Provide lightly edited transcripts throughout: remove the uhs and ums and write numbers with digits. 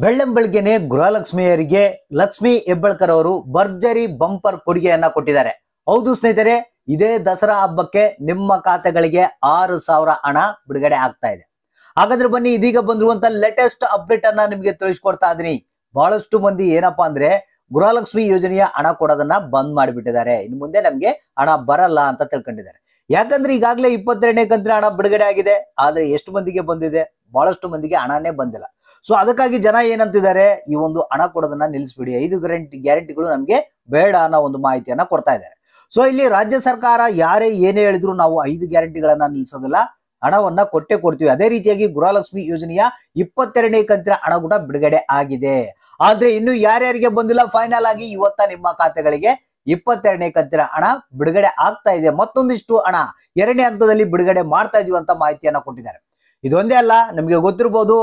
ಬೆಳ್ಳಂಬೆಳಗ್ಗೆನೆ ಗೃಹಲಕ್ಷ್ಮಿಯರಿಗೆ ಲಕ್ಷ್ಮಿ ಹೆಬ್ಬಾಳ್ಕರ್ ಅವರು ಭರ್ಜರಿ ಬಂಪರ್ ಕೊಡುಗೆಯನ್ನ ಕೊಟ್ಟಿದ್ದಾರೆ. ಹೌದು ಸ್ನೇಹಿತರೆ, ಇದೇ ದಸರಾ ಹಬ್ಬಕ್ಕೆ ನಿಮ್ಮ ಖಾತೆಗಳಿಗೆ 6,000 ಹಣ ಬಿಡುಗಡೆ ಆಗ್ತಾ ಇದೆ. ಹಾಗಾದ್ರೆ ಬನ್ನಿ, ಇದೀಗ ಬಂದಿರುವಂತ ಲೇಟೆಸ್ಟ್ ಅಪ್ಡೇಟ್ ಅನ್ನ ನಿಮ್ಗೆ ತಿಳಿಸ್ಕೊಡ್ತಾ ಇದೀನಿ. ಬಹಳಷ್ಟು ಮಂದಿ ಏನಪ್ಪಾ ಅಂದ್ರೆ ಗೃಹಲಕ್ಷ್ಮಿ ಯೋಜನೆಯ ಹಣ ಕೊಡೋದನ್ನ ಬಂದ್ ಮಾಡಿಬಿಟ್ಟಿದ್ದಾರೆ. ಇನ್ನು ಮುಂದೆ ನಮ್ಗೆ ಹಣ ಬರಲ್ಲ ಅಂತ ತಿಳ್ಕೊಂಡಿದ್ದಾರೆ. ಯಾಕಂದ್ರೆ ಈಗಾಗಲೇ 22ನೇ ಕಂತಿನ ಹಣ ಬಿಡುಗಡೆ ಆಗಿದೆ. ಆದ್ರೆ ಎಷ್ಟು ಮಂದಿಗೆ ಬಂದಿದೆ? ಬಹಳಷ್ಟು ಮಂದಿಗೆ ಹಣನೇ ಬಂದಿಲ್ಲ. ಸೊ ಅದಕ್ಕಾಗಿ ಜನ ಏನಂತಿದ್ದಾರೆ, ಈ ಒಂದು ಹಣ ಕೊಡೋದನ್ನ ನಿಲ್ಲಿಸ್ಬಿಡಿ, 5 ಗ್ಯಾರಂಟಿಗಳು ನಮ್ಗೆ ಬೇಡ ಅನ್ನೋ ಒಂದು ಮಾಹಿತಿಯನ್ನ ಕೊಡ್ತಾ ಇದ್ದಾರೆ. ಸೊ ಇಲ್ಲಿ ರಾಜ್ಯ ಸರ್ಕಾರ ಯಾರೇ ಏನೇ ಹೇಳಿದ್ರು ನಾವು 5 ಗ್ಯಾರಂಟಿಗಳನ್ನ ನಿಲ್ಲಿಸೋದಿಲ್ಲ, ಹಣವನ್ನ ಕೊಟ್ಟೆ ಕೊಡ್ತೀವಿ. ಅದೇ ರೀತಿಯಾಗಿ ಗೃಹಲಕ್ಷ್ಮಿ ಯೋಜನೆಯ 22ನೇ ಕಂತಿನ ಹಣ ಕೂಡ ಬಿಡುಗಡೆ ಆಗಿದೆ. ಆದ್ರೆ ಇನ್ನು ಯಾರ್ಯಾರಿಗೆ ಬಂದಿಲ್ಲ, ಫೈನಲ್ ಆಗಿ ಇವತ್ತ ನಿಮ್ಮ ಖಾತೆಗಳಿಗೆ 22ನೇ ಕಂತಿನ ಹಣ ಬಿಡುಗಡೆ ಆಗ್ತಾ ಇದೆ. ಮತ್ತೊಂದಿಷ್ಟು ಹಣ 2ನೇ ಹಂತದಲ್ಲಿ ಬಿಡುಗಡೆ ಮಾಡ್ತಾ ಇದೀವಿ ಅಂತ ಮಾಹಿತಿಯನ್ನ ಕೊಟ್ಟಿದ್ದಾರೆ. ಇದೊಂದೇ ಅಲ್ಲ, ನಿಮ್ಗೆ ಗೊತ್ತಿರಬಹುದು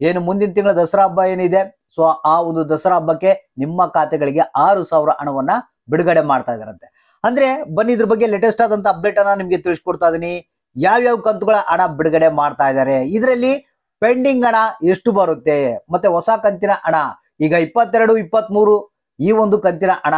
ಏನು ಮುಂದಿನ ತಿಂಗಳ ದಸರಾ ಹಬ್ಬ ಏನಿದೆ. ಸೊ ಆ ಒಂದು ದಸರಾ ಹಬ್ಬಕ್ಕೆ ನಿಮ್ಮ ಖಾತೆಗಳಿಗೆ 6,000 ಹಣವನ್ನ ಬಿಡುಗಡೆ ಮಾಡ್ತಾ ಇದಾರಂತೆ. ಅಂದ್ರೆ ಬನ್ನಿ, ಇದ್ರ ಬಗ್ಗೆ ಲೇಟೆಸ್ಟ್ ಆದಂತ ಅಪ್ಡೇಟ್ ಅನ್ನ ನಿಮ್ಗೆ ತಿಳಿಸ್ಕೊಡ್ತಾ ಇದೀನಿ. ಯಾವ್ಯಾವ ಕಂತುಗಳ ಹಣ ಬಿಡುಗಡೆ ಮಾಡ್ತಾ ಇದ್ದಾರೆ, ಇದರಲ್ಲಿ ಪೆಂಡಿಂಗ್ ಹಣ ಎಷ್ಟು ಬರುತ್ತೆ, ಮತ್ತೆ ಹೊಸ ಕಂತಿನ ಹಣ ಈಗ 22, 23 ಈ ಒಂದು ಕಂತಿನ ಹಣ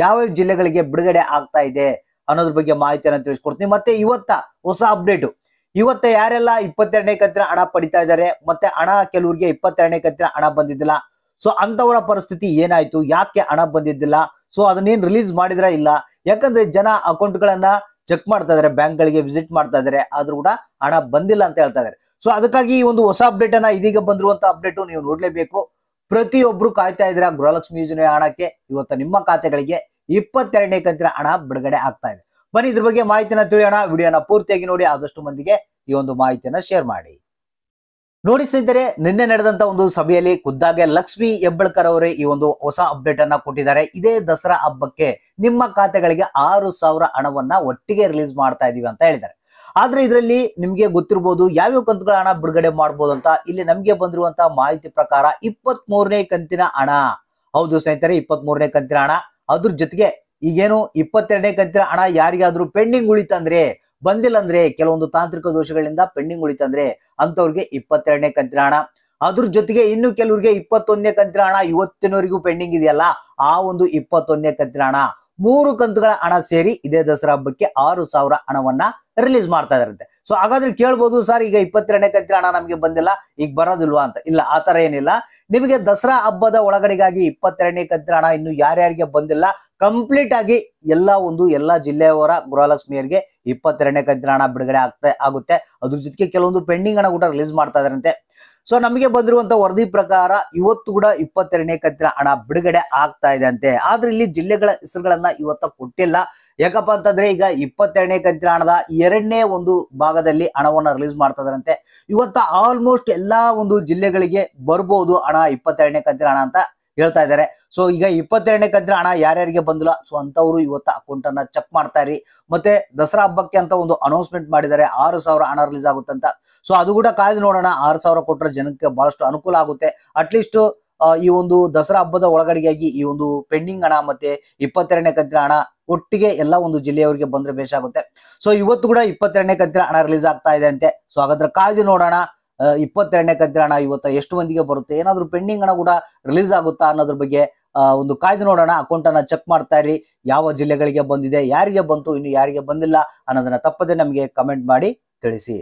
ಯಾವ್ಯಾವ ಜಿಲ್ಲೆಗಳಿಗೆ ಬಿಡುಗಡೆ ಆಗ್ತಾ ಇದೆ ಅನ್ನೋದ್ರ ಬಗ್ಗೆ ಮಾಹಿತಿಯನ್ನ ತಿಳಿಸ್ಕೊಡ್ತೀನಿ. ಮತ್ತೆ ಇವತ್ತ ಹೊಸ ಅಪ್ಡೇಟ್, ಇವತ್ತ ಯಾರೆಲ್ಲ 22ನೇ ಕಂತಿನ ಹಣ ಪಡಿತಾ ಇದ್ದಾರೆ, ಮತ್ತೆ ಹಣ ಕೆಲವರಿಗೆ 22ನೇ ಕಂತಿನ ಹಣ ಬಂದಿದ್ದಿಲ್ಲ. ಸೊ ಅಂತವರ ಪರಿಸ್ಥಿತಿ ಏನಾಯ್ತು, ಯಾಕೆ ಹಣ ಬಂದಿದ್ದಿಲ್ಲ, ಸೊ ಅದನ್ನೇನ್ ರಿಲೀಸ್ ಮಾಡಿದ್ರ ಇಲ್ಲ, ಯಾಕಂದ್ರೆ ಜನ ಅಕೌಂಟ್ ಗಳನ್ನ ಚೆಕ್ ಮಾಡ್ತಾ ಇದಾರೆ, ಬ್ಯಾಂಕ್ ಗಳಿಗೆ ವಿಸಿಟ್ ಮಾಡ್ತಾ ಇದಾರೆ, ಆದ್ರೂ ಕೂಡ ಹಣ ಬಂದಿಲ್ಲ ಅಂತ ಹೇಳ್ತಾ ಇದಾರೆ. ಸೊ ಅದಕ್ಕಾಗಿ ಈ ಒಂದು ಹೊಸ ಅಪ್ಡೇಟ್ ಅನ್ನ, ಇದೀಗ ಬಂದಿರುವಂತ ಅಪ್ಡೇಟ್ ನೀವು ನೋಡ್ಲೇಬೇಕು. ಪ್ರತಿಯೊಬ್ರು ಕಾಯ್ತಾ ಇದ್ದೀರಾ ಗೃಹಲಕ್ಷ್ಮಿ ಯೋಜನೆಯ ಹಣಕ್ಕೆ. ಇವತ್ತು ನಿಮ್ಮ ಖಾತೆಗಳಿಗೆ 22ನೇ ಕಂತಿನ ಹಣ ಬಿಡುಗಡೆ ಆಗ್ತಾ ಇದೆ. ಬನ್ನಿ, ಇದ್ರ ಬಗ್ಗೆ ಮಾಹಿತಿನ ತಿಳಿಯೋಣ. ವಿಡಿಯೋನ ಪೂರ್ತಿಯಾಗಿ ನೋಡಿ, ಆದಷ್ಟು ಮಂದಿಗೆ ಈ ಒಂದು ಮಾಹಿತಿಯನ್ನ ಶೇರ್ ಮಾಡಿ. ನೋಡಿ ಸ್ನೇಹಿತರೆ, ನಿನ್ನೆ ನಡೆದಂತ ಒಂದು ಸಭೆಯಲ್ಲಿ ಖುದ್ದಾಗೆ ಲಕ್ಷ್ಮಿ ಹೆಬ್ಬಾಳ್ಕರ್ ಅವರೇ ಈ ಒಂದು ಹೊಸ ಅಪ್ಡೇಟ್ ಅನ್ನ ಕೊಟ್ಟಿದ್ದಾರೆ. ಇದೇ ದಸರಾ ಹಬ್ಬಕ್ಕೆ ನಿಮ್ಮ ಖಾತೆಗಳಿಗೆ 6,000 ಹಣವನ್ನ ಒಟ್ಟಿಗೆ ರಿಲೀಸ್ ಮಾಡ್ತಾ ಇದೀವಿ ಅಂತ ಹೇಳಿದ್ದಾರೆ. ಆದ್ರೆ ಇದರಲ್ಲಿ ನಿಮ್ಗೆ ಗೊತ್ತಿರಬಹುದು ಯಾವ್ಯಾವ ಕಂತುಗಳ ಹಣ ಬಿಡುಗಡೆ ಮಾಡಬಹುದು ಅಂತ. ಇಲ್ಲಿ ನಮ್ಗೆ ಬಂದಿರುವಂತ ಮಾಹಿತಿ ಪ್ರಕಾರ 23ನೇ ಕಂತಿನ ಹಣ, ಹೌದು ಸ್ನೇಹಿತರೆ, 23ನೇ ಕಂತಿನ ಹಣ. ಅದ್ರ ಜೊತೆಗೆ ಈಗೇನು 22ನೇ ಕಂತಿನ ಹಣ ಯಾರಿಗಾದ್ರೂ ಪೆಂಡಿಂಗ್ ಉಳಿತಂದ್ರೆ, ಬಂದಿಲ್ಲ ಅಂದ್ರೆ, ಕೆಲವೊಂದು ತಾಂತ್ರಿಕ ದೋಷಗಳಿಂದ ಪೆಂಡಿಂಗ್ ಉಳಿತಂದ್ರೆ ಅಂತವ್ರಿಗೆ 22ನೇ ಕಂತಿನ ಹಣ. ಅದ್ರ ಜೊತೆಗೆ ಇನ್ನು ಕೆಲವರಿಗೆ 21ನೇ ಕಂತಿನ ಹಣ ಇವತ್ತಿನವರೆಗೂ ಪೆಂಡಿಂಗ್ ಇದೆಯಲ್ಲ, ಆ ಒಂದು 21ನೇ ಕಂತಿನ ಹಣ, 3 ಕಂತುಗಳ ಹಣ ಸೇರಿ ಇದೇ ದಸರಾ ಹಬ್ಬಕ್ಕೆ 6,000 ಹಣವನ್ನ ರಿಲೀಸ್ ಮಾಡ್ತಾ ಇದಾರಂತೆ. ಸೊ ಹಾಗಾದ್ರೆ ಕೇಳ್ಬೋದು, ಸರ್ ಈಗ 22ನೇ ಕಂತಿನ ಹಣ ನಮ್ಗೆ ಬಂದಿಲ್ಲ, ಈಗ ಬರೋದಿಲ್ವಾ ಅಂತ. ಇಲ್ಲ, ಆತರ ಏನಿಲ್ಲ. ನಿಮಗೆ ದಸರಾ ಹಬ್ಬದ ಒಳಗಡೆಗಾಗಿ 22ನೇ ಕಂತಿನ ಹಣ ಇನ್ನು ಯಾರ್ಯಾರಿಗೆ ಬಂದಿಲ್ಲ, ಕಂಪ್ಲೀಟ್ ಆಗಿ ಎಲ್ಲಾ ಜಿಲ್ಲೆಯವರ ಗೃಹಲಕ್ಷ್ಮಿಯರಿಗೆ 22ನೇ ಕಂತಿನ ಹಣ ಬಿಡುಗಡೆ ಆಗುತ್ತೆ. ಅದ್ರ ಜೊತೆಗೆ ಕೆಲವೊಂದು ಪೆಂಡಿಂಗ್ ಹಣ ಕೂಡ ರಿಲೀಸ್ ಮಾಡ್ತಾ ಇದಾರಂತೆ. ಸೊ ನಮಗೆ ಬಂದಿರುವಂತ ವರದಿ ಪ್ರಕಾರ ಇವತ್ತು ಕೂಡ 22ನೇ ಕಂತಿನ ಹಣ ಬಿಡುಗಡೆ ಆಗ್ತಾ ಇದೆ ಅಂತೆ. ಆದ್ರೆ ಇಲ್ಲಿ ಜಿಲ್ಲೆಗಳ ಹೆಸರುಗಳನ್ನ ಇವತ್ತ ಕೊಟ್ಟಿಲ್ಲ. ಯಾಕಪ್ಪ ಅಂತಂದ್ರೆ ಈಗ 22ನೇ ಕಂತಿನ ಹಣದ 2ನೇ ಒಂದು ಭಾಗದಲ್ಲಿ ಹಣವನ್ನ ರಿಲೀಸ್ ಮಾಡ್ತಾ ಇದಾರಂತೆ. ಇವತ್ತ ಆಲ್ಮೋಸ್ಟ್ ಎಲ್ಲಾ ಒಂದು ಜಿಲ್ಲೆಗಳಿಗೆ ಬರ್ಬೋದು ಹಣ, 22ನೇ ಕಂತಿನ ಹಣ ಅಂತ ಹೇಳ್ತಾ ಇದ್ದಾರೆ. ಸೊ ಈಗ 22ನೇ ಕಂತಿನ ಹಣ ಯಾರ್ಯಾರಿಗೆ ಬಂದಿಲ್ಲ, ಸೊ ಅಂತವ್ರು ಇವತ್ತ ಅಕೌಂಟ್ ಅನ್ನ ಚೆಕ್ ಮಾಡ್ತಾ ಇರಿ. ಮತ್ತೆ ದಸರಾ ಹಬ್ಬಕ್ಕೆ ಅಂತ ಒಂದು ಅನೌನ್ಸ್ಮೆಂಟ್ ಮಾಡಿದ್ದಾರೆ, 6,000 ಹಣ ರಿಲೀಸ್ ಆಗುತ್ತಂತ. ಸೊ ಅದು ಕೂಡ ಕಾಯ್ದು ನೋಡೋಣ. 6,000 ಕೊಟ್ಟರೆ ಜನಕ್ಕೆ ಬಹಳಷ್ಟು ಅನುಕೂಲ ಆಗುತ್ತೆ. ಅಟ್ಲೀಸ್ಟ್ ಈ ಒಂದು ದಸರಾ ಹಬ್ಬದ ಒಳಗಡೆಗಾಗಿ ಈ ಒಂದು ಪೆಂಡಿಂಗ್ ಹಣ ಮತ್ತೆ 22ನೇ ಕಂತಿನ ಹಣ ಒಟ್ಟಿಗೆ ಎಲ್ಲ ಒಂದು ಜಿಲ್ಲೆಯವರಿಗೆ ಬಂದ್ರೆ ಬೇಷಾಗುತ್ತೆ. ಸೊ ಇವತ್ತು ಕೂಡ 22ನೇ ಕಂತಿನ ಹಣ ರಿಲೀಸ್ ಆಗ್ತಾ ಇದೆ ಅಂತೆ. ಸೊ ಹಾಗಾದ್ರೆ ಕಾಯ್ದು ನೋಡೋಣ 22ನೇ ಕಂತಿನ ಹಣ ಇವತ್ತು ಎಷ್ಟು ಮಂದಿಗೆ ಬರುತ್ತೆ, ಏನಾದ್ರು ಪೆಂಡಿಂಗ್ ಹಣ ಕೂಡ ರಿಲೀಸ್ ಆಗುತ್ತಾ ಅನ್ನೋದ್ರ ಬಗ್ಗೆ ಒಂದು ಕಾಯ್ದು ನೋಡೋಣ. ಅಕೌಂಟ್ ಅನ್ನ ಚೆಕ್ ಮಾಡ್ತಾ ಇರಿ, ಯಾವ ಜಿಲ್ಲೆಗಳಿಗೆ ಬಂದಿದೆ, ಯಾರಿಗೆ ಬಂತು, ಇನ್ನು ಯಾರಿಗೆ ಬಂದಿಲ್ಲ ಅನ್ನೋದನ್ನ ತಪ್ಪದೆ ನಮಗೆ ಕಮೆಂಟ್ ಮಾಡಿ ತಿಳಿಸಿ.